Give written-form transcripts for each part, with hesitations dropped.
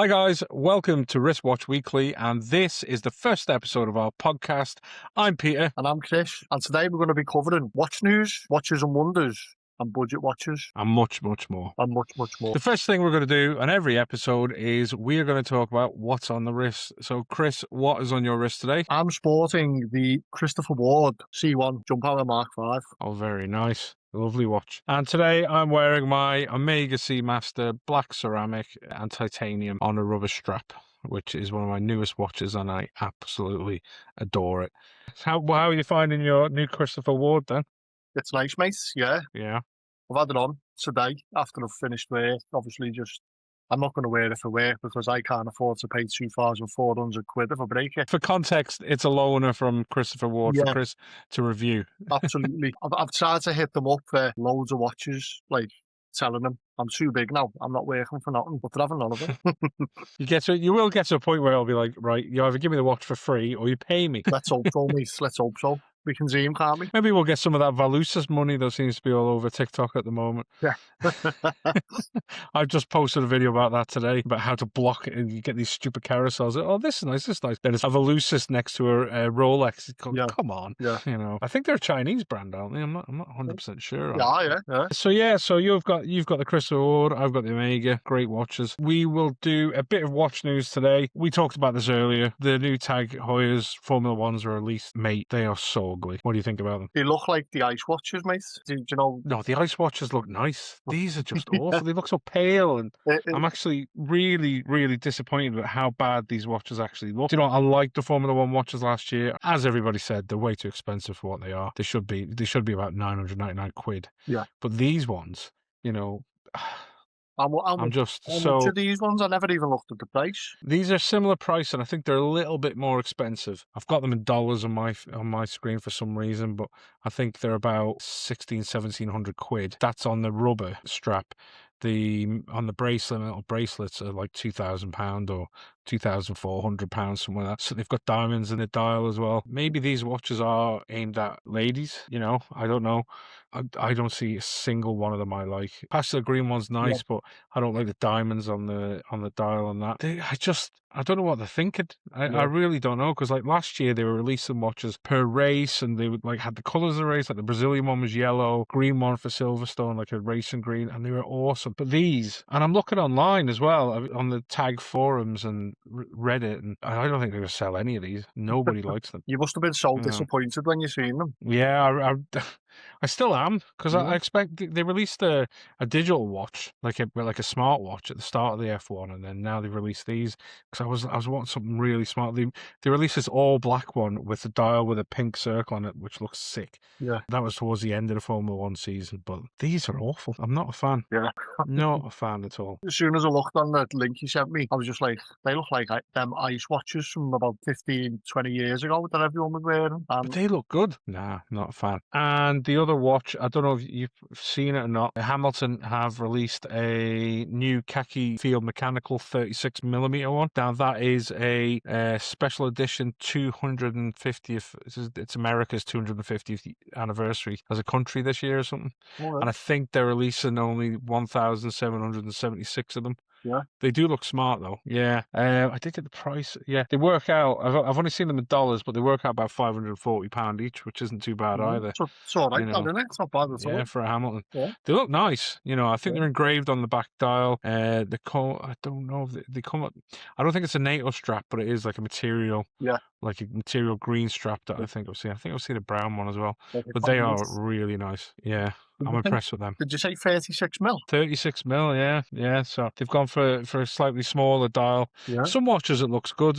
Hi guys, welcome to Wristwatch Weekly, and this is the first episode of our podcast. I'm Peter. And I'm Chris, and today we're going to be covering watch news, watches and wonders, and budget watches, And much, much more. and much, much more. The first thing we're going to do on every episode is we're going to talk about what's on the wrist. So Chris, what is on your wrist today? I'm sporting the Christopher Ward C1 Jump Hour Mark V. Oh, very nice. Lovely watch. And today I'm wearing my Omega Seamaster black ceramic and titanium on a rubber strap, which is one of my newest watches, and I absolutely adore it. How are you finding your new Christopher Ward then? It's nice, mate. Yeah. Yeah. I've had it on today after I've finished work. Obviously, I'm not going to wear it for work because I can't afford to pay 2,400 quid if I break it. For context, it's a loaner from Christopher Ward for Chris to review. Absolutely. I've tried to hit them up for loads of watches, like telling them I'm too big now. I'm not working for nothing, but they're having none of it. You will get to a point where I'll be like, right, you either give me the watch for free or you pay me. Let's hope so, mate. Let's hope so. We can dream, can't we? Maybe we'll get some of that Valusis money that seems to be all over TikTok at the moment. Yeah. I've just posted a video about that today, about how to block it, and you get these stupid carousels. Oh, this is nice, this is nice. Then it's a Valusis next to a Rolex. Come on. Yeah. You know, I think they're a Chinese brand, aren't they? I'm not 100% sure. Yeah. So you've got the Christopher Ward, I've got the Omega, great watches. We will do a bit of watch news today. We talked about this earlier. The new Tag Heuer's Formula Ones are released. Mate, they are so ugly. What do you think about them? They look like the ice watches, mate. Do you know? No, the ice watches look nice. These are just awful. They look so pale, and I'm actually really, really disappointed with how bad these watches actually look. Do you know, I liked the Formula One watches last year. As everybody said, they're way too expensive for what they are. They should be about 999 quid. Yeah. But these ones, you know, how much are these ones? I never even looked at the price. These are similar price, and I think they're a little bit more expensive. I've got them in dollars on my screen for some reason, but I think they're about 1,700 quid. That's on the rubber strap. On the little bracelets are like £2,000 or £2,400, something like that. So they've got diamonds in the dial as well. Maybe these watches are aimed at ladies, you know, I don't know. I don't see a single one of them I like. Pastel green one's nice, but I don't like the diamonds on the dial on that. I don't know what they're thinking. I really don't know, because like last year they were releasing watches per race, and they would like had the colours of the race. Like the Brazilian one was yellow, green one for Silverstone, like a racing green, and they were awesome. But these, and I'm looking online as well on the Tag forums and Reddit, and I don't think they're going to sell any of these. Nobody likes them. You must have been so disappointed when you seen them. Yeah, I still am, because I expect they released a digital watch, like a smartwatch at the start of the F1, and then now they've released these, because I was wanting something really smart. They released this all black one with a dial with a pink circle on it, which looks sick. Yeah. That was towards the end of the Formula One season, but these are awful. I'm not a fan. Yeah. Not a fan at all. As soon as I looked on that link you sent me, I was just like, they look like them ice watches from about 15, 20 years ago that everyone was wearing. But they look good. Nah, not a fan. And the other watch, I don't know if you've seen it or not, Hamilton have released a new khaki field mechanical 36mm one. Now that is a special edition 250th, it's America's 250th anniversary as a country this year or something. And I think they're releasing only 1,776 of them. Yeah. They do look smart though. Yeah. I did get the price. Yeah. They work out, I've only seen them in dollars, but they work out about £540 each, which isn't too bad either. It's all right, isn't it? It's not bad at all. Yeah, for a Hamilton. Yeah. They look nice. You know, I think they're engraved on the back dial. I don't know if they come up. I don't think it's a NATO strap, but it is like a material. Yeah. Like a material green strap that I think I've seen. I think I've seen a brown one as well. But they are really nice. Yeah. I'm impressed with them. Did you say 36mm? 36mm, yeah. So they've gone for a slightly smaller dial. Yeah. Some watches it looks good.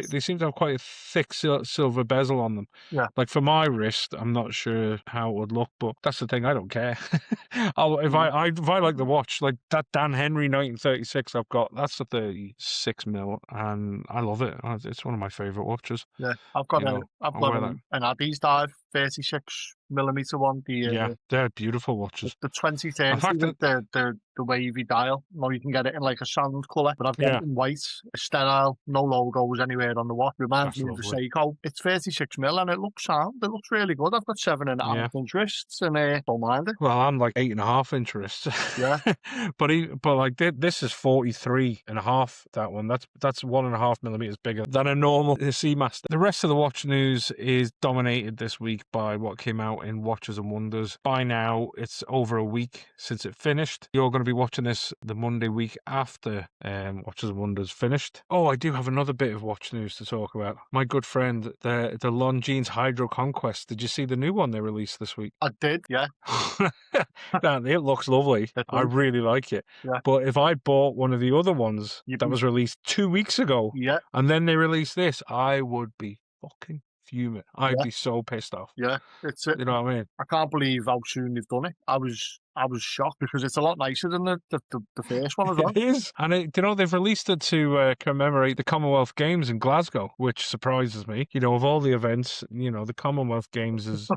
They seem to have quite a thick silver bezel on them. Yeah. Like for my wrist, I'm not sure how it would look, but that's the thing. I don't care. If I like the watch, like that Dan Henry 1936 I've got, that's a 36mm, and I love it. It's one of my favourite watches. Yeah, I've got an Abbey's dive 36mm one. They're beautiful watches. The 2030, they're the wavy dial. No, you can get it in like a sand colour, but I've got Yeah. it in white, sterile, no logos anywhere on the watch. Reminds That's me of the lovely. Seiko. It's 36 mil and it looks sound. It looks really good. I've got 7.5 Yeah. inch wrists and don't mind it. Well, I'm like 8.5 interest. Yeah. but like this is 43.5. That one. That's 1.5 millimeters bigger than a normal Seamaster. The rest of the watch news is dominated this week by what came out in Watches and Wonders. By now, it's over a week since it finished. You're going to be watching this the Monday week after Watches and Wonders finished. Oh, I do have another bit of watch news to talk about. My good friend, the Longines Hydro Conquest. Did you see the new one they released this week? I did, yeah. Man, it looks lovely. It I does. really like it. Yeah. But if I bought one of the other ones You'd that be- was released 2 weeks ago, Yeah, and then they released this, I would be fucking fuming. I'd Yeah. be so pissed off. yeah. It's You know what I mean? I can't believe how soon they've done it. I was shocked because it's a lot nicer than the first one as well. It is. And they've released it to commemorate the Commonwealth Games in Glasgow, which surprises me. Of all the events, the Commonwealth Games is,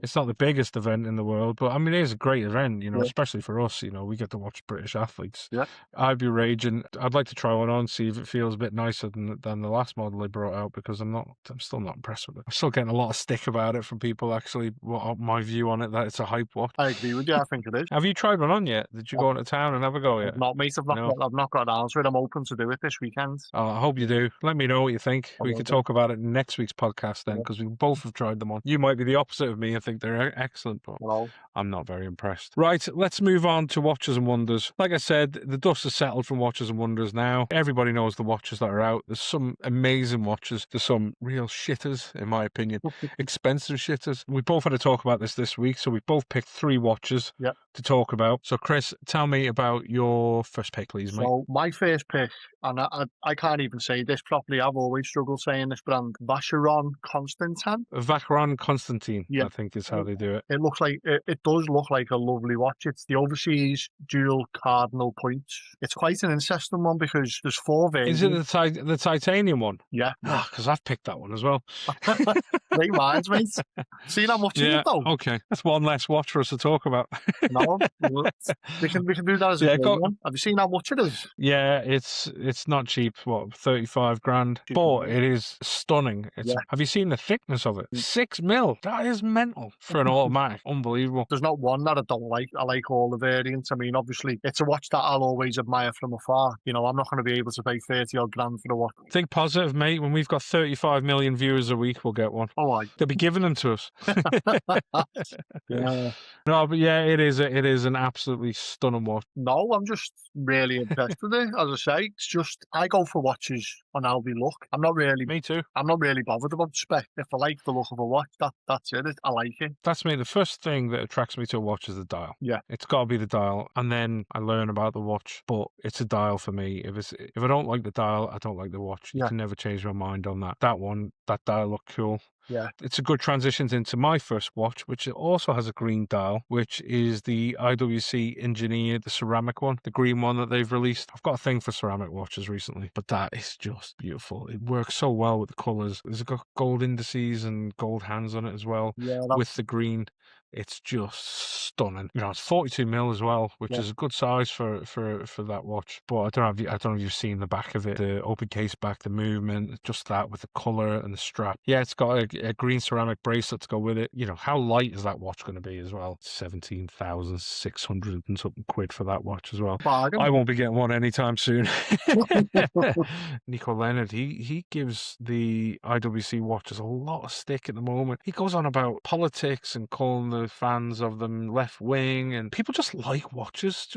it's not the biggest event in the world, but I mean, it is a great event, Yeah. especially for us. We get to watch British athletes. Yeah. I'd be raging. I'd like to try one on, see if it feels a bit nicer than the last model they brought out, because I'm still not impressed with it. I'm still getting a lot of stick about it from people, actually, my view on it, that it's a hype watch. I agree with you. I think it is. Have you tried one on yet? Did you go into town and have a go yet? Not, mate. I've not got down to it. I'm open to do it this weekend. Oh, I hope you do. Let me know what you think. I We will could do. talk about it in next week's podcast then, Yeah. because we both have tried them on. You might be the opposite of me and think they're excellent, but Well, I'm not very impressed. Right, let's move on to Watches and Wonders. Like I said, the dust has settled from Watches and Wonders now. Everybody knows the watches that are out. There's some amazing watches. There's some real shitters, in my opinion. Expensive shitters. We both had to talk about this week, so we both picked 3 watches Yeah. to talk about. So, Chris, tell me about your first pick, please, mate. So my first pick, and I can't even say this properly. I've always struggled saying this brand, Vacheron Constantin. Vacheron Constantin, Yeah. I think is how they do it. It looks like it does look like a lovely watch. It's the overseas dual cardinal points. It's quite an interesting one because there's 4 versions. Is it the titanium one? Yeah. Because I've picked that one as well. Great minds, mate. See how much in it though? Okay. That's one less watch for us to talk about. No, we can do that as a one. Have you seen how much it is? Yeah, it's not cheap. What, 35 grand? But it is stunning. Have you seen the thickness of it? 6 mil. That is mental for an automatic. Unbelievable. There's not one that I don't like. I like all the variants. I mean, obviously, it's a watch that I'll always admire from afar. I'm not going to be able to pay 30 odd grand for the watch. Think positive, mate. When we've got 35 million viewers a week, we'll get one. Oh, they'll be giving them to us. Yeah. No, but yeah, it is an absolutely stunning watch. No, I'm just really impressed with it. As I say, it's just I go for watches on how they look. I'm not really. Me too. I'm not really bothered about spec. If I like the look of a watch, that's it. I like it. That's me. The first thing that attracts me to a watch is the dial. Yeah, it's got to be the dial, and then I learn about the watch. But it's a dial for me. If I don't like the dial, I don't like the watch. You can never change my mind on that. That dial looked cool. Yeah. It's a good transition into my first watch, which also has a green dial, which is the IWC Engineer, the ceramic one, the green one that they've released. I've got a thing for ceramic watches recently, but that is just beautiful. It works so well with the colours. There's got gold indices and gold hands on it as well, with the green. It's just stunning. It's 42 mil as well, which is a good size for that watch. But I don't know if you've seen the back of it, the open case back, the movement, just that with the colour and the strap. Yeah, it's got a green ceramic bracelet to go with it. How light is that watch going to be as well? 17,600 and something quid for that watch as well. Bargain. I won't be getting one anytime soon. Nico Leonard, he gives the IWC watches a lot of stick at the moment. He goes on about politics and calling the fans of them left wing, and people just like watches.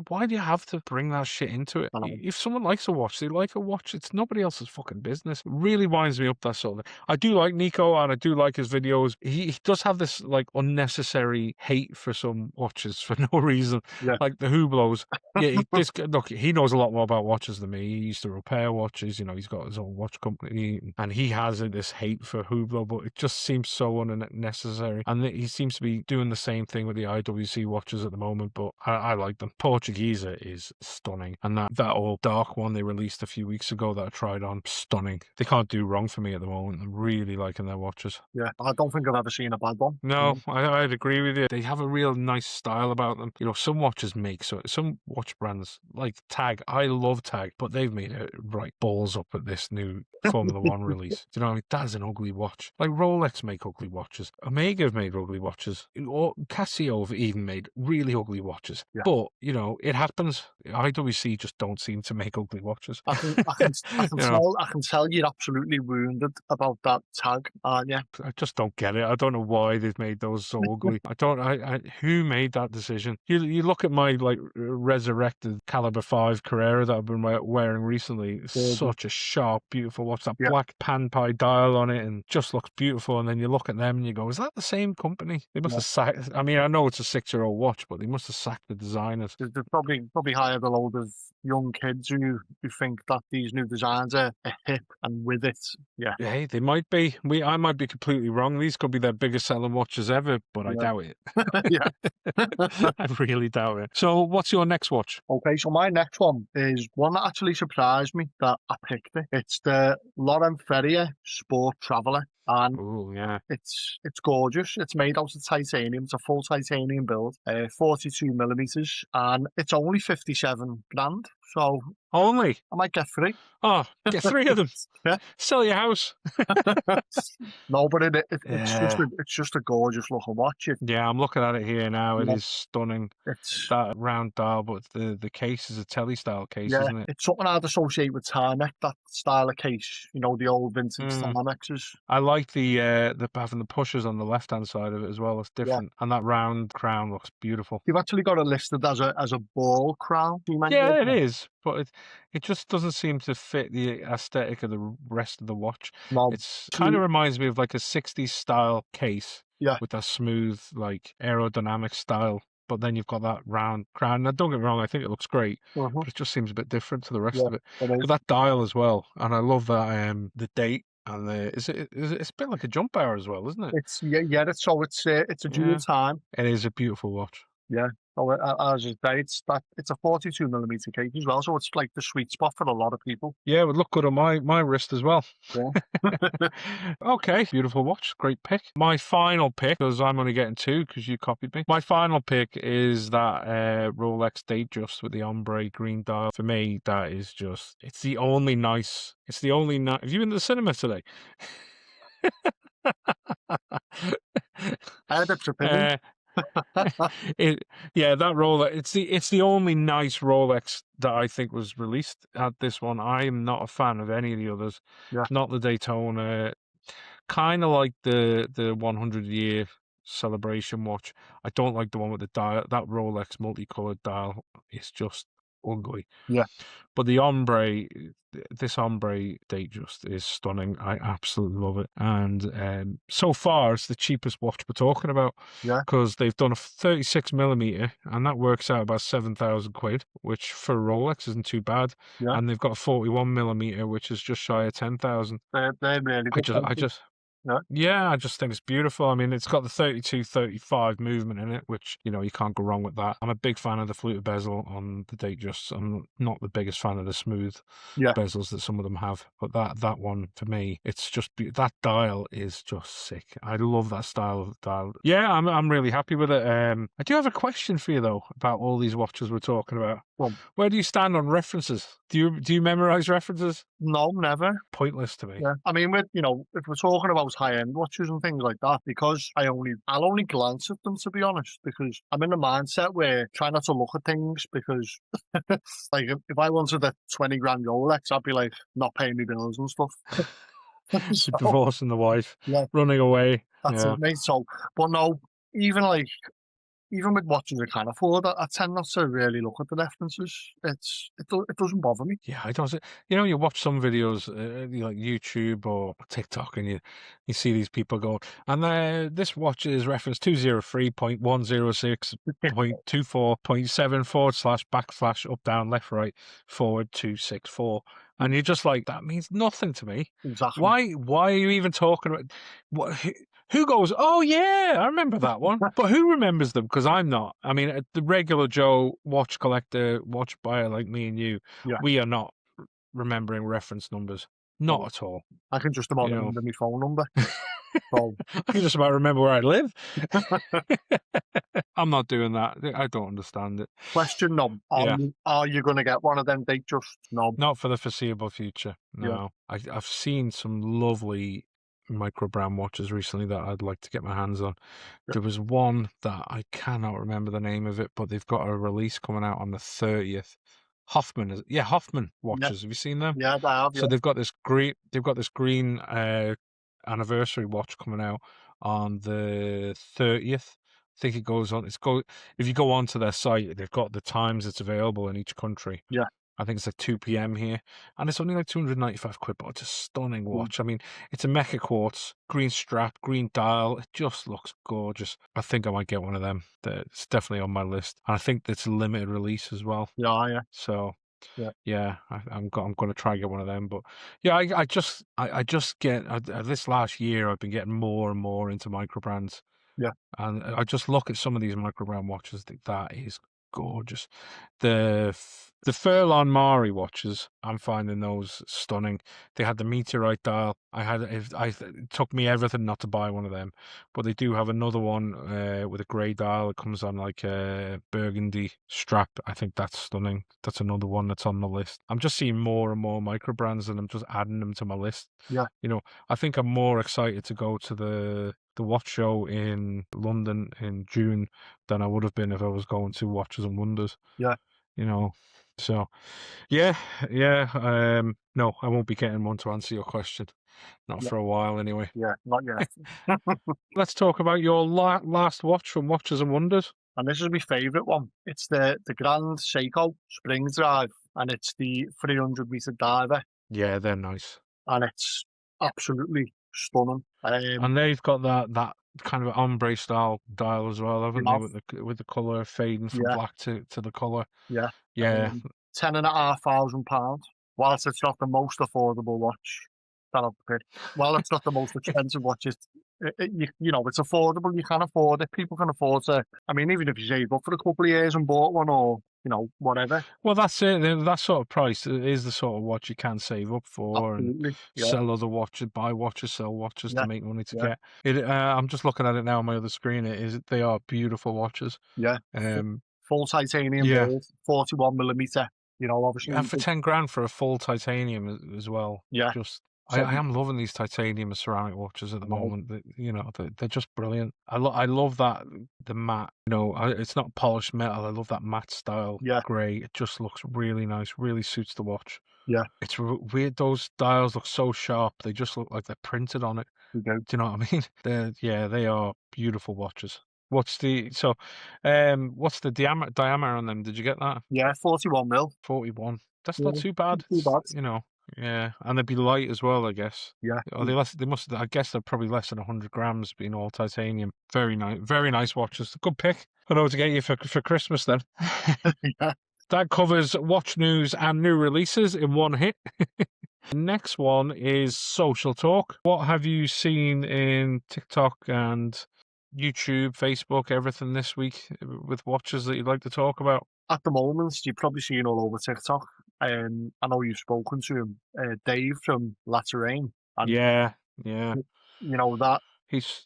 Why do you have to bring that shit into it? If someone likes a watch, they like a watch. It's nobody else's fucking business. It really winds me up, that sort of thing. I do like Nico, and I do like his videos. He does have this like unnecessary hate for some watches for no reason, like the Hublots. Yeah, look, he knows a lot more about watches than me. He used to repair watches. He's got his own watch company, and he has this hate for Hublot, but it just seems so unnecessary. And he seems to be probably doing the same thing with the IWC watches at the moment, but I like them. Portuguese is stunning, and that old dark one they released a few weeks ago that I tried on, stunning. They can't do wrong for me at the moment. I'm really liking their watches. Yeah, I don't think I've ever seen a bad one. No, I'd agree with you. They have a real nice style about them. You know, some watches make some watch brands like Tag. I love Tag, but they've made it right balls up at this new Formula One release. Do you know what I mean? That is an ugly watch. Like Rolex make ugly watches. Omega have made ugly watches. Or Casio have even made really ugly watches. Yeah. But, you know, it happens. IWC just don't seem to make ugly watches. I can tell you're absolutely wounded about that Tag, aren't you? I just don't get it. I don't know why they've made those so ugly. Who made that decision? You look at my like resurrected Caliber 5 Carrera that I've been wearing recently. Such a sharp, beautiful watch. That black panpie dial on it and just looks beautiful. And then you look at them and you go, is that the same company? They must have sacked. I mean, I know it's a 6-year-old watch, but they must have sacked the designers. They've probably hired a load of young kids who think that these new designs are hip and with it. Yeah. Hey, they might be. I might be completely wrong. These could be their biggest selling watches ever, but I doubt it. Yeah. I really doubt it. So what's your next watch? Okay, so my next one is one that actually surprised me that I picked it. It's the Laurent Ferrier Sport Traveller. And it's gorgeous. It's made out of titanium. It's a full titanium build, 42 millimeters, and it's only 57 grand. So only I might get 3. Oh, get 3 of them. Yeah, sell your house. No, but it's just a gorgeous looking watch. Yeah, I'm looking at it here now. It is stunning. It's that round dial, but the case is a telly style case, isn't it? It's something I'd associate with Timex, that style of case. You know, the old vintage Timexes. I like the having the pushers on the left hand side of it as well. It's different, and that round crown looks beautiful. You've actually got it listed as a ball crown. Yeah, it is, but it just doesn't seem to fit the aesthetic of the rest of the watch. No, it's kind of reminds me of like a 60s style case, with that smooth, like aerodynamic style. But then you've got that round crown. Now, don't get me wrong, I think it looks great, but it just seems a bit different to the rest of it. But that dial as well, and I love that the date. And it's a bit like a jump hour as well, isn't it? It's a dual time. It is a beautiful watch. Yeah. Oh, as I say, it's a 42 millimeter case as well, so it's like the sweet spot for a lot of people. Yeah, it would look good on my wrist as well. Yeah. Okay, beautiful watch, great pick. My final pick, because I'm only getting 2 because you copied me. My final pick is that Rolex Datejust with the ombre green dial. For me, that is just it's the only nice. Have you been to the cinema today? I had a trip in. That Rolex. It's the only nice Rolex that I think was released at this one. I am not a fan of any of the others. Yeah. Not the Daytona. Kind of like the 100-year celebration watch. I don't like the one with the dial. That Rolex multicolored dial is just ugly. Yeah. But this ombre Datejust is stunning. I absolutely love it. And so far, it's the cheapest watch we're talking about. Yeah. Because they've done a 36 millimeter, and that works out about 7,000 quid, which for a Rolex isn't too bad. Yeah. And they've got a 41 millimeter, which is just shy of 10,000. They're really good. I just think it's beautiful. I mean, it's got the 32-35 movement in it, which, you can't go wrong with that. I'm a big fan of the fluted bezel on the Datejust. I'm not the biggest fan of the smooth bezels that some of them have, but that one, for me, it's just, that dial is just sick. I love that style of dial. Yeah, I'm really happy with it. I do have a question for you, though, about all these watches we're talking about. Where do you stand on references? Do you memorize references? No, never. Pointless to me. Yeah. I mean, if we're talking about high-end watches and things like that, because I'll only glance at them, to be honest, because I'm in a mindset where I try not to look at things, because like if I wanted a 20 grand Rolex, I'd be like not paying me bills and stuff. Divorcing the wife, running away. That's it, mate. So, but no, even with watches I can afford, I tend not to really look at the references. It doesn't bother me. Yeah, it doesn't. You watch some videos, like YouTube or TikTok, and you see these people going, and this watch is reference 203.106.24.7 / up down left right forward 264, and you're just like, that means nothing to me. Exactly. Why are you even talking about what? Who goes, oh yeah, I remember that one. But who remembers them? Because I'm not. I mean, the regular Joe watch collector, watch buyer like me and you, Yeah. we are not remembering reference numbers. Not at all. I can just about You know, remember my phone number. So I can just about remember where I live. I'm not doing that. I don't understand it. question no. Yeah. Are you gonna get one of them? They just no. Not for the foreseeable future. Yeah. No. I've seen some lovely microbrand watches recently that I'd like to get my hands on. Yeah. There was one that I cannot remember the name of it, but they've got a release coming out on the 30th. Hoffman watches. Have you seen them? Yeah, I have, So yeah. they've got this green anniversary watch coming out on the 30th. I think it goes on. If you go onto their site, they've got the times it's available in each country. Yeah. I think it's like 2 p.m. here, and it's only like 295 quid, but it's a stunning watch. I mean, it's a mecha quartz, green strap, green dial. It just looks gorgeous. I think I might get one of them. It's definitely on my list. And I think it's a limited release as well. Yeah. So Yeah. yeah, I'm going to try and get one of them. But yeah, I just get this last year I've been getting more and more into micro brands. Yeah. And I just look at some of these micro brand watches. That is gorgeous. The Furlon Mari watches, I'm finding those stunning. They had the meteorite dial. It took me everything not to buy one of them, but they do have another one with a grey dial. It comes on like a burgundy strap. I think that's stunning. That's another one that's on the list. I'm just seeing more and more micro brands, and I'm just adding them to my list. Yeah. You know, I think I'm more excited to go to the watch show in London in June than I would have been if I was going to Watches and Wonders. Yeah. You know, so yeah. No, I won't be getting one to answer your question. Not Yeah. for a while, anyway. Yeah, not yet. Let's talk about your last watch from Watches and Wonders. And this is my favourite one. It's the Grand Seiko Spring Drive, and it's the 300-meter diver, Yeah, they're nice. and it's absolutely stunning. And they've got that kind of ombre style dial as well, haven't they? With the colour fading from black to the colour. Yeah. Yeah. £10,500. Whilst it's not the most affordable watch that I've picked. Well, it's not the most expensive watch. It's affordable. You can afford it. People can afford to. I mean, even if you save up for a couple of years and bought one, or whatever. Well, that's it. That sort of price is the sort of watch you can save up for. Absolutely. And sell other watches, buy watches, sell watches to make money to get. I'm just looking at it now on my other screen. They are beautiful watches. Yeah. Full titanium. Yeah. 41mm. Obviously. And for 10 grand for a full titanium as well. Yeah. I am loving these titanium and ceramic watches at the moment. They're just brilliant. I love that the matte. It's not polished metal. I love that matte style grey. It just looks really nice. Really suits the watch. Yeah, it's weird. Those dials look so sharp. They just look like they're printed on it. They do. Do you know what I mean? They are beautiful watches. What's the diameter on them? Did you get that? Yeah, 41mm. 41. That's not too bad. Yeah, and they'd be light as well, I guess. Yeah. Are they less? They must. I guess they're probably less than 100 grams, being all titanium. Very nice watches. Good pick. I know what to get you for Christmas then. Yeah. That covers watch news and new releases in one hit. Next one is social talk. What have you seen in TikTok and YouTube, Facebook, everything this week with watches that you'd like to talk about? At the moment, you've probably seen all over TikTok. I know you've spoken to him, Dave from Touraine. Yeah. That he's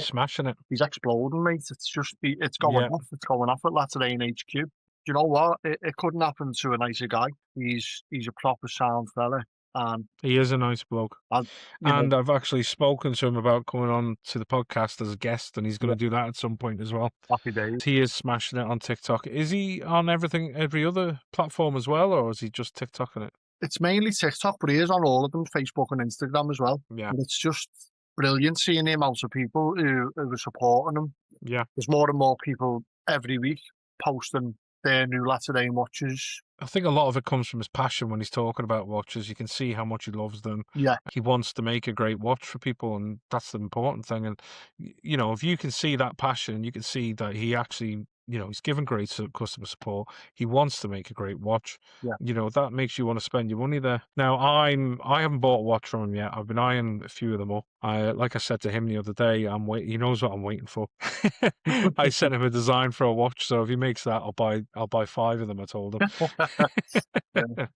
smashing it. He's exploding, mate. It's going off. It's going off at Touraine HQ. Do you know what? It couldn't happen to a nicer guy. He's a proper sound fella. And he is a nice bloke. I've actually spoken to him about coming on to the podcast as a guest, and he's going to do that at some point as well. Happy days. He is smashing it on TikTok. Is he on every other platform as well, or is he just TikToking it? It's mainly TikTok, but he is on all of them, Facebook and Instagram as well. Yeah. And it's just brilliant seeing the amount of people who are supporting him. Yeah. There's more and more people every week posting their new Touraine watches. I think a lot of it comes from his passion when he's talking about watches. You can see how much he loves them. Yeah. He wants to make a great watch for people, and that's the important thing. And, if you can see that passion, you can see that he actually he's given great customer support. He wants to make a great watch. Yeah. That makes you want to spend your money there. Now, I haven't bought a watch from him yet. I've been eyeing a few of them up. Like I said to him the other day, I'm wait. He knows what I'm waiting for. I sent him a design for a watch, so if he makes that, I'll buy 5 of them. I told him. Yeah.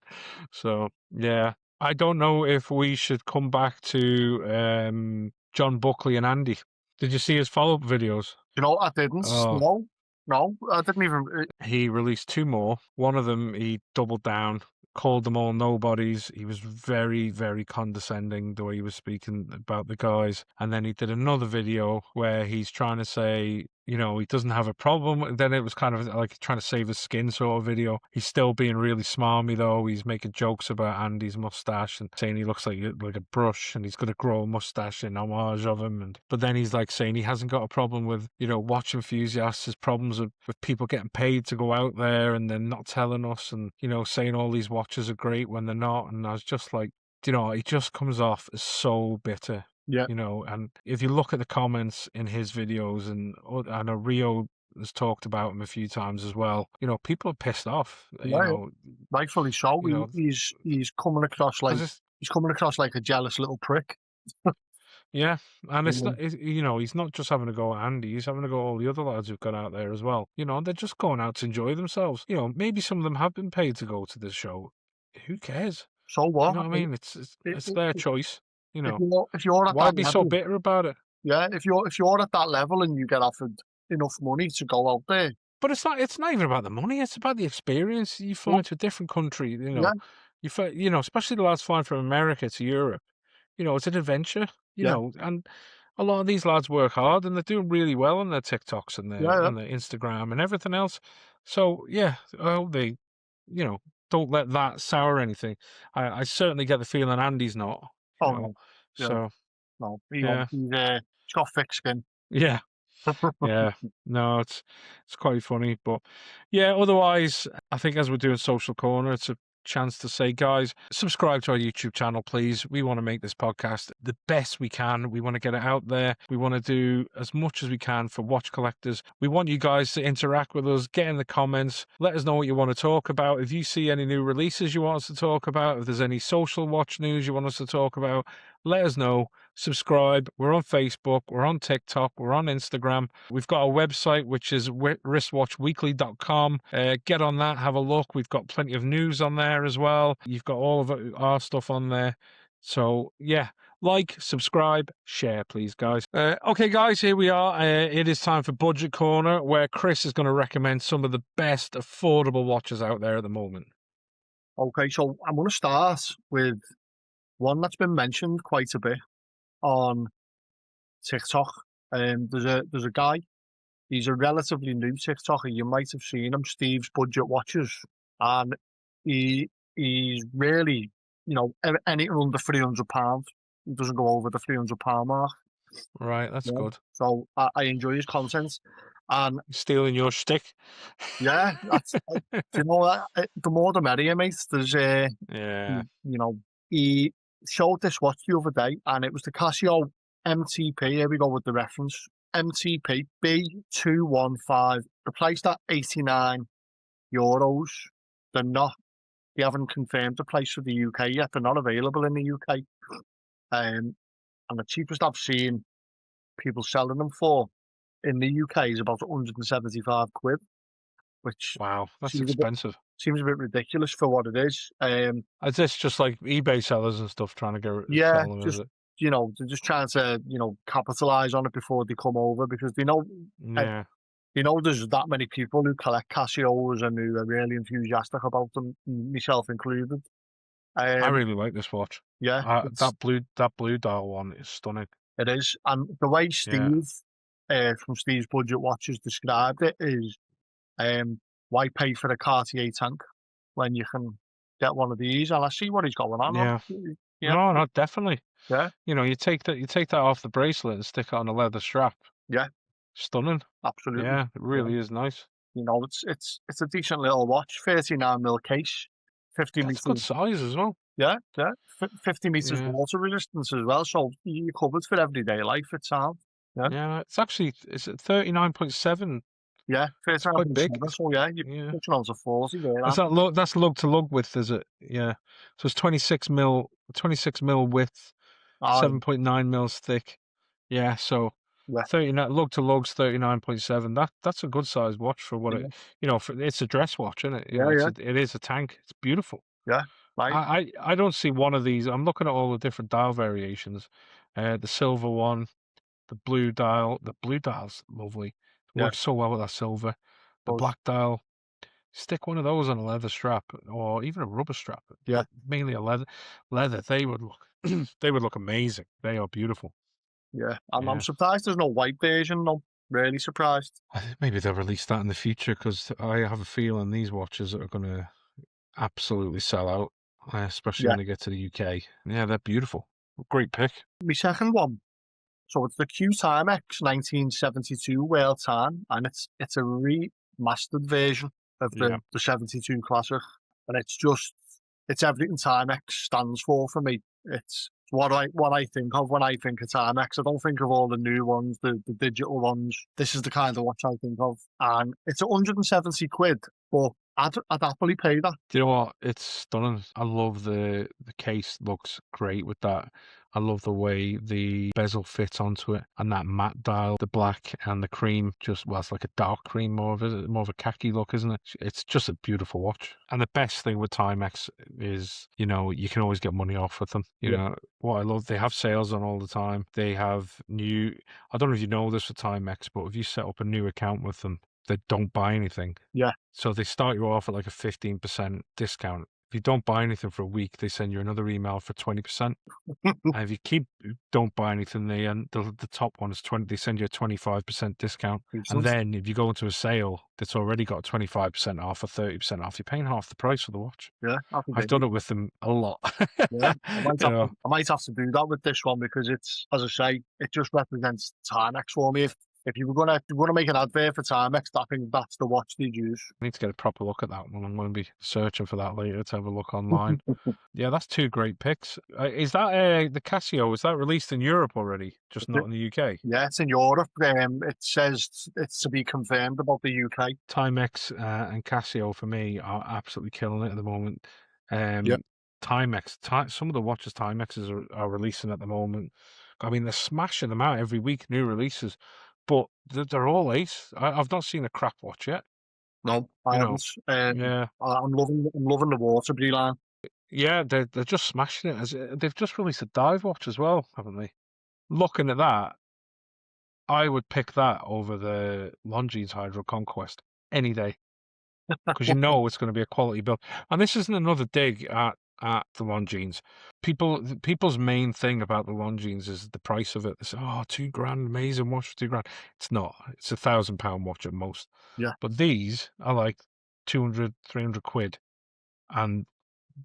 So yeah, I don't know if we should come back to John Buckley and Andy. Did you see his follow-up videos? I didn't. Oh. No, I didn't even. He released 2 more. One of them, he doubled down, called them all nobodies. He was very, very condescending the way he was speaking about the guys. And then he did another video where he's trying to say, he doesn't have a problem. Then it was kind of like trying to save his skin sort of video. He's still being really smarmy though. He's making jokes about Andy's mustache and saying he looks like a brush and he's going to grow a mustache in homage of him. But then he's like saying he hasn't got a problem with, watch enthusiasts. His problems with people getting paid to go out there and then not telling us and, saying all these watches are great when they're not. And I was just like, he just comes off as so bitter. Yeah. And if you look at the comments in his videos, and I know Rio has talked about him a few times as well, people are pissed off. Rightfully so. He's coming across like a jealous little prick. Yeah, and it's not, he's not just having to go at Andy, he's having to go at all the other lads who've gone out there as well. They're just going out to enjoy themselves. Maybe some of them have been paid to go to this show. Who cares? So what? You know what I mean? It's their choice. If you're at why that be level, so bitter about it? Yeah, if you're at that level and you get offered enough money to go out there. But it's not even about the money, it's about the experience. You fly into a different country, especially the lads flying from America to Europe. It's an adventure, and a lot of these lads work hard and they're doing really well on their TikToks and and their Instagram and everything else. So yeah, I hope they, don't let that sour anything. I certainly get the feeling Andy's not. No. So no, he's got thick skin. Yeah. Yeah. No, it's quite funny. But yeah, otherwise, I think as we're doing Social Corner, it's a chance to say, guys, subscribe to our YouTube channel, please. We want to make this podcast the best we can. We want to get it out there. We want to do as much as we can for watch collectors. We want you guys to interact with us, get in the comments, let us know what you want to talk about. If you see any new releases you want us to talk about, if there's any social watch news you want us to talk about, let us know. Subscribe. We're on Facebook. We're on TikTok. We're on Instagram. We've got a website, which is wristwatchweekly.com. Get on that. Have a look. We've got plenty of news on there as well. You've got all of our stuff on there. So, yeah. Like, subscribe, share, please, guys. Okay, guys, here we are. It is time for Budget Corner, where Chris is going to recommend some of the best affordable watches out there at the moment. Okay, so I'm going to start with one that's been mentioned quite a bit on TikTok. There's a guy. He's a relatively new TikToker. You might have seen him, Steve's Budget Watches, and he's really, anything under £300. He doesn't go over the £300 mark. Right, that's good. So I enjoy his content. And stealing your shtick. Yeah, the more the merrier, mate. There's he showed this watch the other day, and it was the Casio MTP. Here we go with the reference. MTP B215. They're priced at €89. They haven't confirmed the price for the UK yet. They're not available in the UK. And the cheapest I've seen people selling them for in the UK is about 175 quid. Which, wow, that's expensive. Seems a bit ridiculous for what it is. Is this just like eBay sellers and stuff trying to sell them? Just, they're just trying to, capitalize on it before they come over, because they know, there's that many people who collect Casios and who are really enthusiastic about them, myself included. I really like this watch. Yeah, that blue dial one is stunning. It is, and the way Steve from Steve's Budget Watches described it is, why pay for a Cartier tank when you can get one of these? And I see what he's going on. No, definitely. Yeah. You take that off the bracelet and stick it on a leather strap. Yeah. Stunning. Absolutely. Yeah, it really is nice. It's a decent little watch, 39mm case, 50 meters. Good size as well. Yeah. 50 meters water resistance as well, so you're covered for everyday life. It's sound. Yeah, it's 39.7 Yeah, It's quite big. 39.7. So yeah, you're Yeah. pushing on to 40 there. Is that that's lug to lug width, is it? Yeah. So it's 26 mil width, Ah, 7.9 mils thick. Yeah. So yeah, 39 lug to lug's 39.7. That's a good sized watch for what yeah, it, it's a dress watch, isn't it? yeah, yeah, It is a tank. It's beautiful. yeah. Right. I don't see one of these. I'm looking at all the different dial variations. The silver one, the blue dial. The blue dial's lovely. It Yeah, works so well with that silver. The those. black dial. Stick one of those on a leather strap or even a rubber strap, Yeah, but mainly a leather. They would look they would look amazing. They are beautiful. yeah. I'm Yeah. surprised there's no white version. I'm really surprised. I think maybe they'll release that in the future because I have a feeling these watches are going to absolutely sell out, especially Yeah. when they get to the UK. Yeah, they're beautiful. Great pick. My second one. So it's the Q Timex 1972 World Time, and it's a remastered version of Yeah. the 72 Classic, and it's everything Timex stands for me. It's what I think of when I think of Timex. I don't think of all the new ones, the digital ones. This is the kind of watch I think of, and it's 170 quid, but I'd happily pay that. Do you know what? It's stunning. I love the case looks great with that. I love the way the bezel fits onto it and that matte dial, the black and the cream, it's like a dark cream, more of a khaki look, isn't it? It's just a beautiful watch. And the best thing with Timex is, you can always get money off with them. Yeah, What I love, they have sales on all the time. They have I don't know if you know this for Timex, but if you set up a new account with them, they don't buy anything. yeah. So they start you off at like a 15% discount. If you don't buy anything for a week, they send you another email for 20%. And if you don't buy anything, the top one is 20. They send you a 25% discount. And then if you go into a sale that's already got 25% off or 30% off, you're paying half the price for the watch. Yeah, I've done it with them a lot. yeah, You I might have to do that with this one because it's, as I say, it just represents Timex for me. If you were gonna make an advert for Timex, I think that's the watch they'd use. I need to get a proper look at that one. I'm going to be searching for that later to have a look online. Yeah, that's two great picks. Is that the Casio? Is that released in Europe already? Just not in the UK? Yeah, it's in Europe. It says it's to be confirmed about the UK. Timex and Casio for me are absolutely killing it at the moment. Yeah. Timex, some of the watches Timexes are releasing at the moment. I mean, they're smashing them out every week, new releases, but they're all ace. I've not seen a crap watch yet. No, I haven't. Yeah. I'm loving the Waterbury line. Yeah, they're just smashing it. They've just released a dive watch as well, haven't they? Looking at that, I would pick that over the Longines Hydro Conquest any day because it's going to be a quality build. And this isn't another dig at the Longines. People's main thing about the Longines is the price of it. They say, "Oh, £2,000, amazing watch for £2,000." It's not. It's £1,000 watch at most. Yeah. But these are like 200, 300 quid, and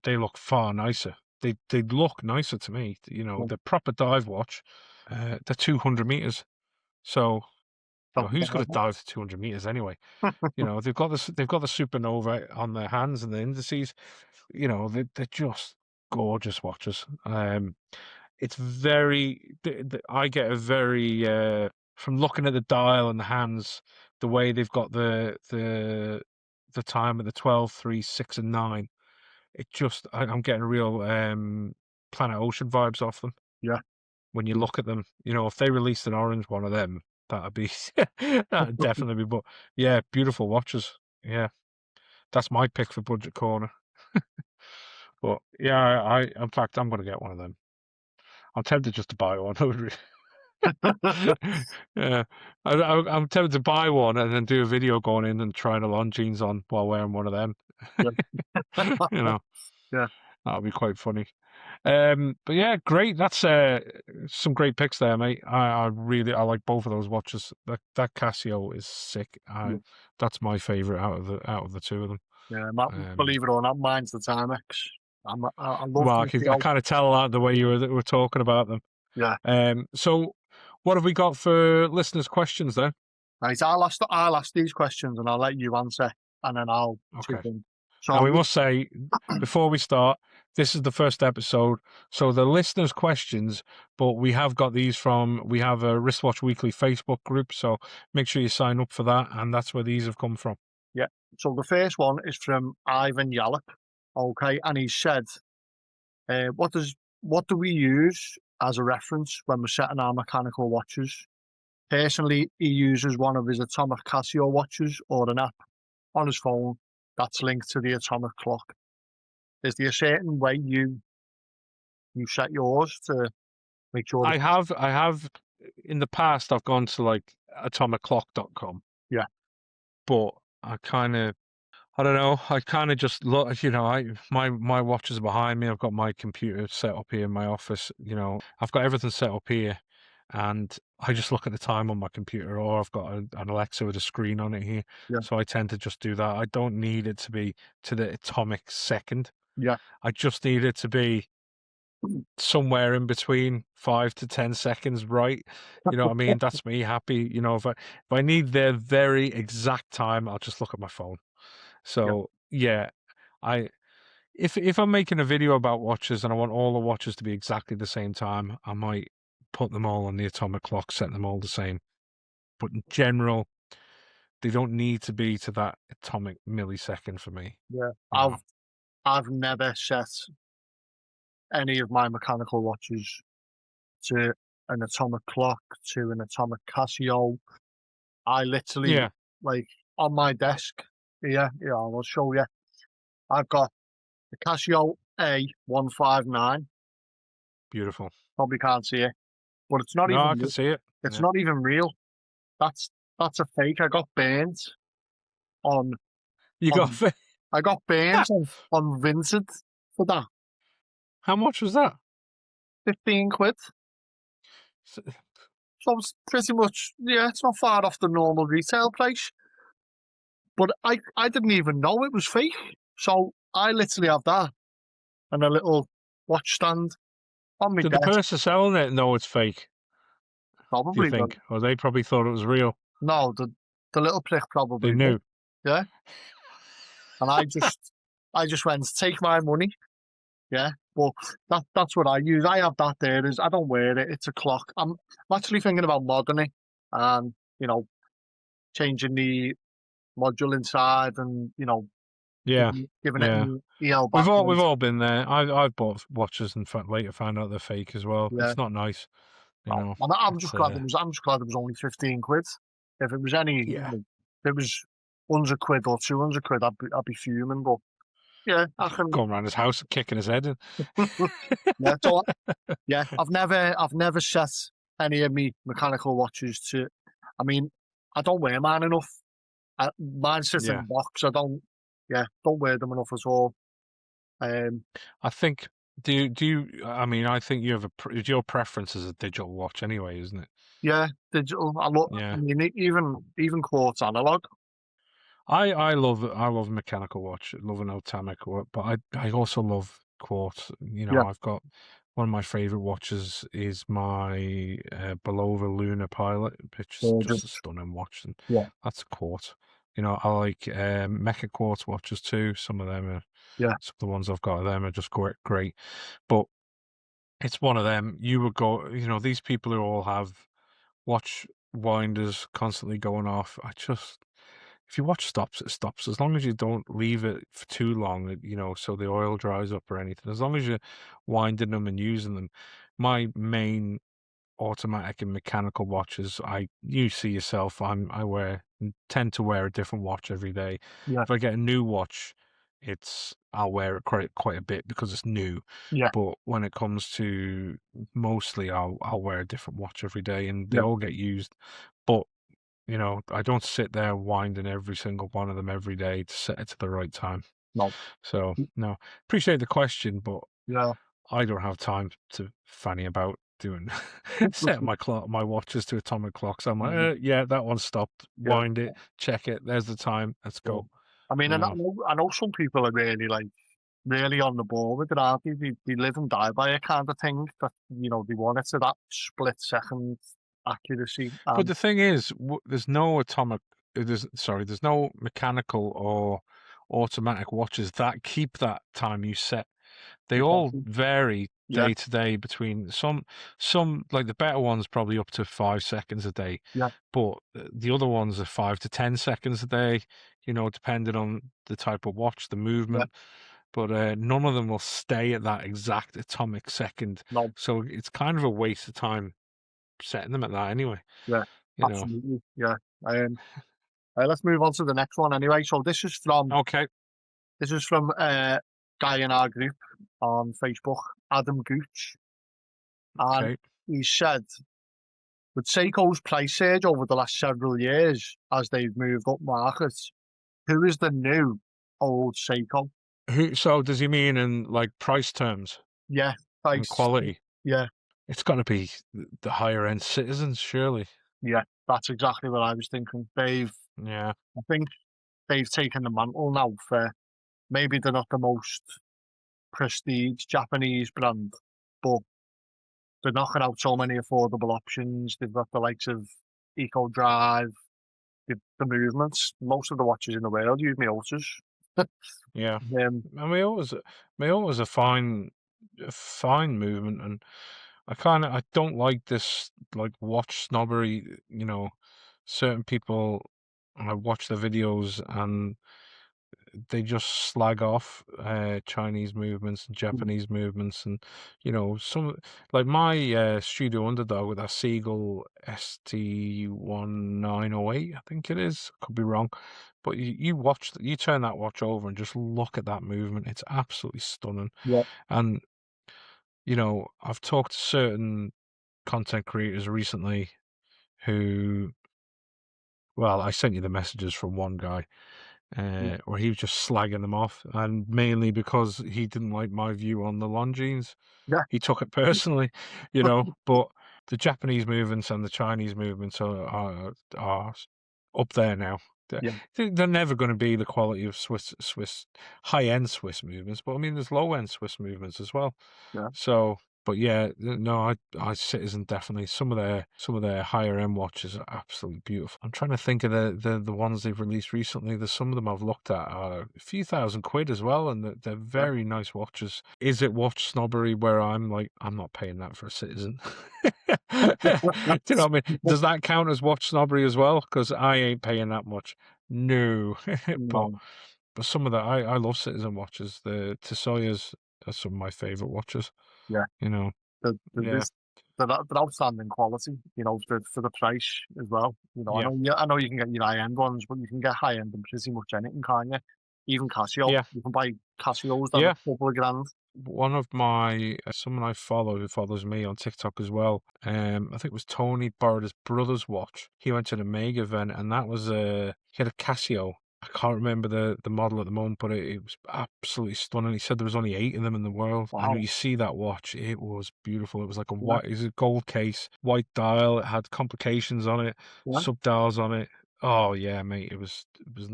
they look far nicer. They look nicer to me. The proper dive watch. They're 200 meters. So who's going to dive to 200 meters anyway? They've got the supernova on their hands and the indices. They're just gorgeous watches. It's very. I get a very from looking at the dial and the hands, the way they've got the time at the 12, 3, 6, and 9. I'm getting real Planet Ocean vibes off them. Yeah. When you look at them, if they released an orange one of them, that'd be that'd definitely be. But yeah, beautiful watches. Yeah, that's my pick for Budget Corner. But yeah, in fact, I'm going to get one of them. I'm tempted just to buy one. Yeah, I'm tempted to buy one and then do a video going in and trying a Longines on while wearing one of them. Yeah. Yeah. That'll be quite funny. But yeah, great. That's some great picks there, mate. I like both of those watches. That Casio is sick. That's my favorite out of the two of them. Yeah, believe it or not, mine's the Timex. I love. Well, I kind of tell that the way you were talking about them. Yeah. So what have we got for listeners' questions then? Right, I'll ask these questions and I'll let you answer, and then I'll chip in. So now we must say before we start, this is the first episode. So the listeners' questions, but we have got these we have a Wristwatch Weekly Facebook group. So make sure you sign up for that. And that's where these have come from. Yeah. So the first one is from Ivan Yallop. Okay. And he said, what do we use as a reference when we're setting our mechanical watches? Personally, he uses one of his atomic Casio watches or an app on his phone that's linked to the atomic clock. Is there a certain way you set yours to make sure? I have in the past, I've gone to like atomicclock.com. Yeah. But I don't know. I kind of just look, my watches are behind me. I've got my computer set up here in my office. I've got everything set up here, and I just look at the time on my computer, or I've got an Alexa with a screen on it here. Yeah. So I tend to just do that. I don't need it to be to the atomic second. Yeah. I just need it to be somewhere in between 5 to 10 seconds, right? You know what I mean? That's me happy. If I need their very exact time, I'll just look at my phone. So yeah, if I'm making a video about watches and I want all the watches to be exactly the same time, I might put them all on the atomic clock, set them all the same. But in general, they don't need to be to that atomic millisecond for me. Yeah. I've never set any of my mechanical watches to an atomic clock, to an atomic Casio. I literally, like, on my desk here, I'll show you. I've got the Casio A159. Beautiful. Probably can't see it, but it's not No, even I real. can see it. It's not even real. That's a fake. I got burnt on. I got burnt on Vinted for that. How much was that? 15 quid. So it's pretty much, it's not far off the normal retail price. But I didn't even know it was fake. So I literally have that and a little watch stand on my Did desk. the person selling it know it's fake? Probably. Do you think? Or they probably thought it was real? No, the little prick probably They knew. did. Yeah. And I just went, take my money. Yeah. But that's what I use. I have that there. I don't wear it. It's a clock. I'm actually thinking about modding it and, changing the module inside and, giving it an EL back. We've all been there. I've bought watches and later found out they're fake as well. Yeah. It's not nice. I'm just glad it was only 15 quid. If it was if it was 100 quid or 200 quid, I'd be fuming. But yeah, I can going around his house kicking his head in. I've never set any of me mechanical watches to. I mean, I don't wear mine enough. Mine sits in a box. I don't wear them enough at all. I think. Do you? I mean, I think you have your preference is a digital watch anyway, isn't it? Yeah, digital. I mean, even quartz analog. I love mechanical watch. I love an atomic, but I also love quartz. I've got one of my favorite watches is my Belova Lunar Pilot, which is just a stunning watch, and that's a quartz. I like Mecha quartz watches too. Some of them are some of the ones I've got of them are just great. But it's one of them. You would go, these people who all have watch winders constantly going off. If your watch stops, it stops. As long as you don't leave it for too long, so the oil dries up or anything. As long as you're winding them and using them. My main automatic and mechanical watches, you see yourself, I tend to wear a different watch every day. If I get a new watch, I'll wear it quite a bit because it's new. But when it comes to mostly, I'll wear a different watch every day, and they all get used. But I don't sit there winding every single one of them every day to set it to the right time. No. So no, appreciate the question, but I don't have time to fanny about doing set my watches to atomic clocks. I'm like, that one stopped. Wind it, check it. There's the time. Let's go. I mean, I know some people are really on the ball with it, aren't they? They live and die by it kind of thing. That they want it to that split second accuracy. But the thing is, there's no mechanical or automatic watches that keep that time you set. They all Exactly. vary Yeah, day to day between some like the better ones probably up to 5 seconds a day, yeah, but the other ones are 5 to 10 seconds a day, depending on the type of watch, the yeah. movement. But none of them will stay at that exact atomic second. No, So it's kind of a waste of time setting them at that anyway, yeah, you know. absolutely. Yeah. Um, let's move on to the next one anyway. So Okay, this is from guy in our group on Facebook, Adam Gooch, and okay. he said, with Seiko's price surge over the last several years as they've moved up markets, who is the new old Seiko? So does he mean in like price terms Yeah, and price. quality? Yeah, It's got to be the higher end Citizens, surely. yeah, that's exactly what I was thinking. Yeah, I think they've taken the mantle now for maybe they're not the most prestige Japanese brand, but they're knocking out so many affordable options. They've got the likes of Eco Drive, the movements. Most of the watches in the world use Miotas. yeah. um, And we always a fine movement, and I don't like this like watch snobbery. Certain people, I watch their videos and they just slag off Chinese movements and Japanese movements, and some like my Studio Underdog with that Seagull ST1908, I think it is. Could be wrong, but you turn that watch over and just look at that movement. It's absolutely stunning. yeah, And I've talked to certain content creators recently who, well, I sent you the messages from one guy yeah, where he was just slagging them off, and mainly because he didn't like my view on the Longines. yeah, He took it personally, but the Japanese movements and the Chinese movements are up there now. They're, yeah, they're never going to be the quality of Swiss high-end Swiss movements, but I mean, there's low-end Swiss movements as well. yeah, So, but yeah, no, I Citizen definitely some of their higher end watches are absolutely beautiful. I'm trying to think of the ones they've released recently. There's some of them I've looked at are a few £1,000 as well, and they're yeah. very nice watches. Is it watch snobbery where I'm like, I'm not paying that for a Citizen? Do you know what I mean? Does that count as watch snobbery as well? Because I ain't paying that much. No, but No, some of the I love Citizen watches. The Tessoyas are some of my favorite watches. yeah. You know, There yeah, is they're outstanding quality, for the price as well. yeah, I know you can get your high end ones, but you can get high end in pretty much anything, can't you? Even Casio, yeah, you can buy Casios that are yeah. a couple of grand. One of my someone I follow who follows me on TikTok as well. I think it was Tony borrowed his brother's watch. He went to the Mega event, and that was he had a Casio. I can't remember the model at the moment, but it was absolutely stunning. He said there was only 8 of them in the world, and when Wow. you see that watch, it was beautiful. It was like Yeah, it was a gold case, white dial. It had complications on it, yeah, sub dials on it. Oh yeah, mate, it was.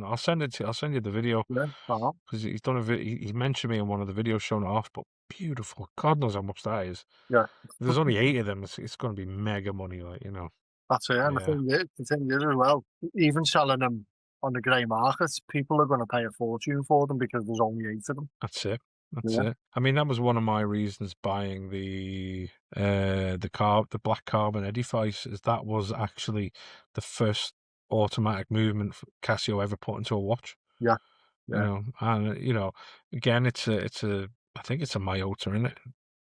I'll send you the video yeah. Wow. because he's done he mentioned me in one of the videos showing it off, but beautiful. God knows how much that is. Yeah, If there's only 8 of them, it's going to be mega money, like. that's it. And Yeah, the thing is as well, even selling them on the grey market, people are going to pay a fortune for them because there's only 8 of them. that's it. That's Yeah, it. I mean, that was one of my reasons buying the black carbon Edifice, is that was actually the first automatic movement Casio ever put into a watch. yeah, yeah, And again, it's a I think it's a Myota in it,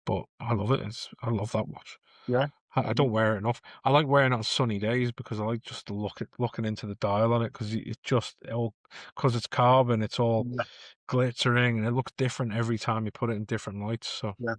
but I love it. I love that watch. yeah, I don't wear it enough. I like wearing it on sunny days because I like just to looking into the dial on it, because because it's carbon, it's all yeah, glittering and it looks different every time you put it in different lights. So yeah,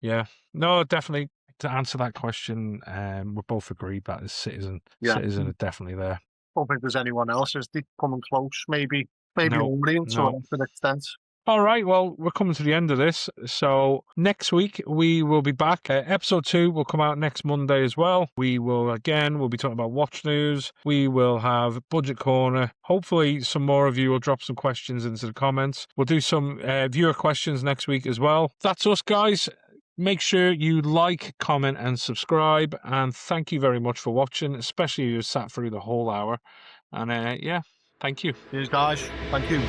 yeah, no, definitely to answer that question, we're both agreed that is Citizen. yeah. Citizen are definitely there. Don't think there's anyone else is coming close. Maybe No, Orient to no. an extent. All right, well, we're coming to the end of this. So next week we will be back. Episode 2 will come out next Monday as well. We'll be talking about watch news. We will have Budget Corner. Hopefully some more of you will drop some questions into the comments. We'll do some viewer questions next week as well. That's us, guys. Make sure you like, comment, and subscribe. And thank you very much for watching, especially if you sat through the whole hour. And yeah, thank you. Cheers, guys. Thank you.